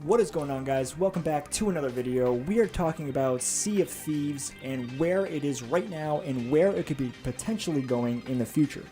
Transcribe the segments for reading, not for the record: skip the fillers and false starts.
What is going on, guys? Welcome back to another video. We are talking about Sea of Thieves and where it is right now and where it could be potentially going in the future.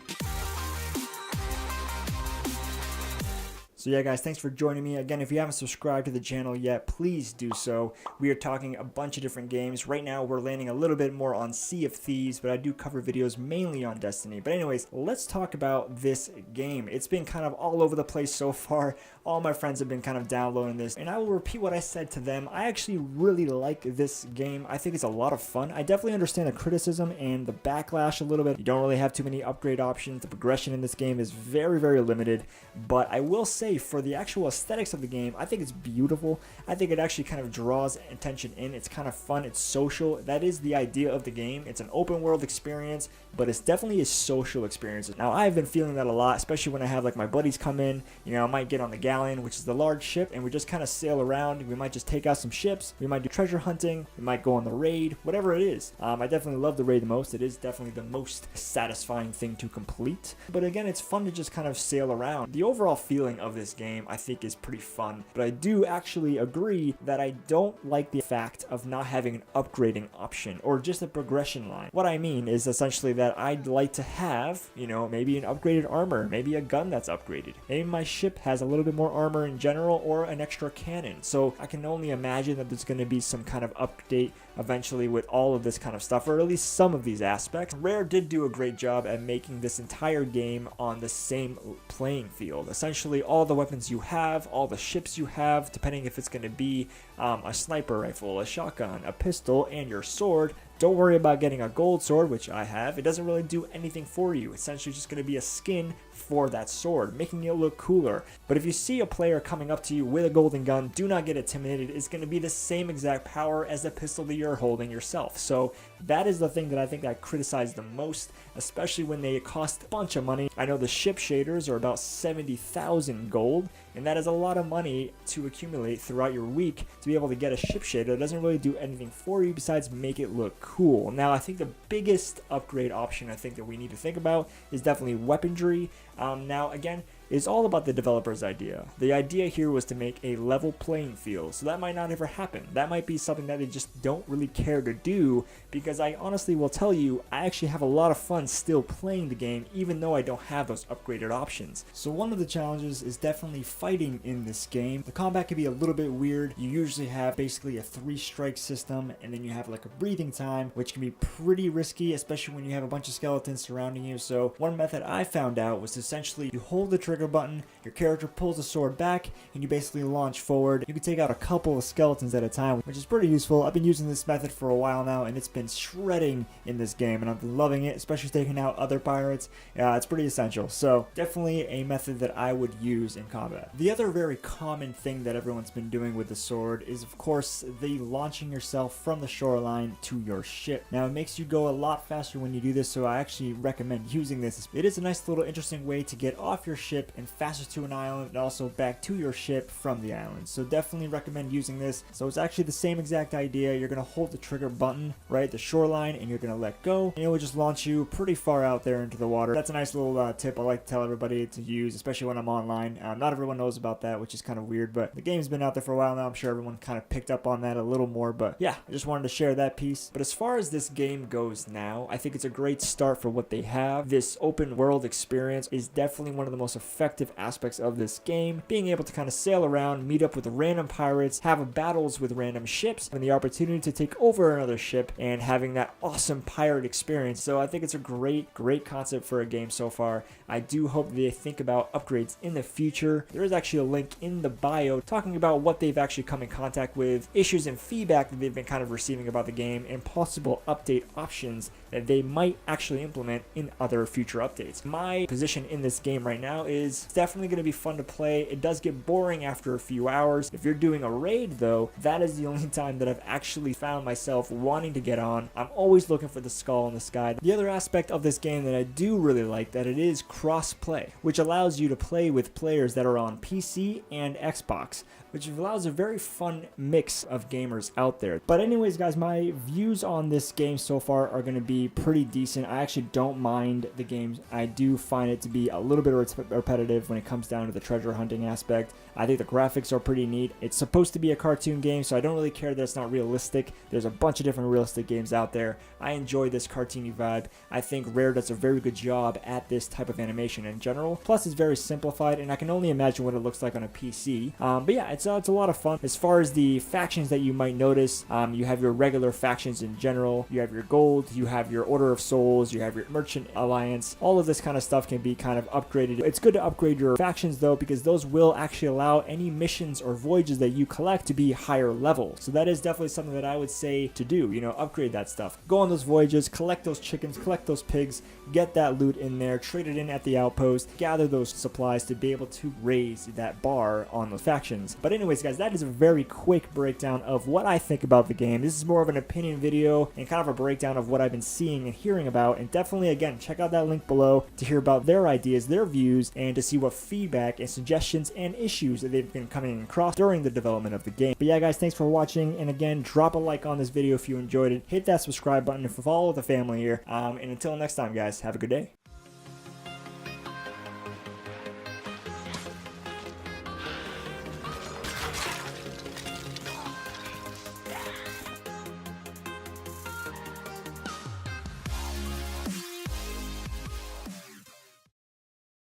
So yeah, guys, thanks for joining me. Again, if you haven't subscribed to the channel yet, please do so. We are talking a bunch of different games. Right now, we're landing a little bit more on Sea of Thieves, but I do cover videos mainly on Destiny. But anyways, let's talk about this game. It's been kind of all over the place so far. All my friends have been kind of downloading this, and I will repeat what I said to them. I actually really like this game. I think it's a lot of fun. I definitely understand the criticism and the backlash a little bit. You don't really have too many upgrade options. The progression in this game is very, very limited, but I will say for the actual aesthetics of the game, I think it's beautiful. I think it actually kind of draws attention in. It's kind of fun. It's social. That is the idea of the game. It's an open world experience, but it's definitely a social experience. Now, I've been feeling that a lot, especially when I have like my buddies come in. You know, I might get on the galleon, which is the large ship, and we just kind of sail around. We might just take out some ships. We might do treasure hunting. We might go on the raid, whatever it is. I definitely love the raid the most. It is definitely the most satisfying thing to complete. But again, it's fun to just kind of sail around. The overall feeling of this game, I think, is pretty fun. But I do actually agree that I don't like the fact of not having an upgrading option or just a progression line. What I mean is essentially that I'd like to have, you know, maybe an upgraded armor, maybe a gun that's upgraded. Maybe my ship has a little bit more armor in general or an extra cannon. So I can only imagine that there's going to be some kind of update eventually with all of this kind of stuff, or at least some of these aspects. Rare did do a great job at making this entire game on the same playing field. Essentially, all the weapons you have, all the ships you have, depending if it's going to be a sniper rifle, a shotgun, a pistol, and your sword. Don't worry about getting a gold sword, which I have. It doesn't really do anything for you. It's essentially just going to be a skin for that sword, making it look cooler. But if you see a player coming up to you with a golden gun, do not get intimidated. It's going to be the same exact power as the pistol that you're holding yourself. So that is the thing that I think I criticize the most, especially when they cost a bunch of money. I know the ship shaders are about 70,000 gold, and that is a lot of money to accumulate throughout your week to be able to get a ship shader that doesn't really do anything for you besides make it look cool. Now, I think the biggest upgrade option I think that we need to think about is definitely weaponry. Now, again, it's all about the developer's idea. The idea here was to make a level playing field, so that might not ever happen. That might be something that they just don't really care to do, because I honestly will tell you, I actually have a lot of fun still playing the game, even though I don't have those upgraded options. So one of the challenges is definitely fighting in this game. The combat can be a little bit weird. You usually have basically a 3-strike system, and then you have like a breathing time, which can be pretty risky, especially when you have a bunch of skeletons surrounding you. So one method I found out was essentially you hold the trigger button, your character pulls the sword back, and you basically launch forward. You can take out a couple of skeletons at a time, which is pretty useful. I've been using this method for a while now, and it's been shredding in this game, and I've been loving it, especially taking out other pirates. It's pretty essential. So definitely a method that I would use in combat. The other very common thing that everyone's been doing with the sword is, of course, the launching yourself from the shoreline to your ship. Now, it makes you go a lot faster when you do this, so I actually recommend using this. It is a nice little interesting way to get off your ship and faster to an island, and also back to your ship from the island. So definitely recommend using this. So it's actually the same exact idea. You're going to hold the trigger button right at the shoreline, and you're going to let go, and it will just launch you pretty far out there into the water. That's a nice little tip I like to tell everybody to use, especially when I'm online. Not everyone knows about that, which is kind of weird, but the game's been out there for a while now. I'm sure everyone kind of picked up on that a little more, but yeah, I just wanted to share that piece. But as far as this game goes now, I think it's a great start for what they have. This open world experience is definitely one of the most effective aspects of this game. Being able to kind of sail around, meet up with random pirates, have battles with random ships, and the opportunity to take over another ship and having that awesome pirate experience. So I think it's a great concept for a game so far. I do hope that they think about upgrades in the future. There is actually a link in the bio talking about what they've actually come in contact with, issues and feedback that they've been kind of receiving about the game, and possible update options that they might actually implement in other future updates. My position in this game right now is it's definitely going to be fun to play. It does get boring after a few hours. If you're doing a raid though, that is the only time that I've actually found myself wanting to get on. I'm always looking for the skull in the sky. The other aspect of this game that I do really like, that it is cross-play, which allows you to play with players that are on PC and Xbox, which allows a very fun mix of gamers out there. But anyways, guys, my views on this game so far are going to be be pretty decent. I actually don't mind the games. I do find it to be a little bit repetitive when it comes down to the treasure hunting aspect. I think the graphics are pretty neat. It's supposed to be a cartoon game, so I don't really care that it's not realistic. There's a bunch of different realistic games out there. I enjoy this cartoony vibe. I think Rare does a very good job at this type of animation in general. Plus, it's very simplified, and I can only imagine what it looks like on a PC. But yeah, it's a lot of fun. As far as the factions that you might notice, you have your regular factions in general. You have your gold, you have your Order of Souls, you have your Merchant Alliance. All of this kind of stuff can be kind of upgraded. It's good to upgrade your factions though, because those will actually allow any missions or voyages that you collect to be higher level. So that is definitely something that I would say to do, you know, upgrade that stuff. Go on those voyages, collect those chickens, collect those pigs, get that loot in there, trade it in at the outpost, gather those supplies to be able to raise that bar on those factions. But anyways, guys, that is a very quick breakdown of what I think about the game. This is more of an opinion video and kind of a breakdown of what I've been seeing and hearing about. And definitely, again, check out that link below to hear about their ideas, their views, and to see what feedback and suggestions and issues that they've been coming across during the development of the game. But yeah, guys, thanks for watching. And again, drop a like on this video if you enjoyed it. Hit that subscribe button if you follow the family here. And until next time, guys, have a good day.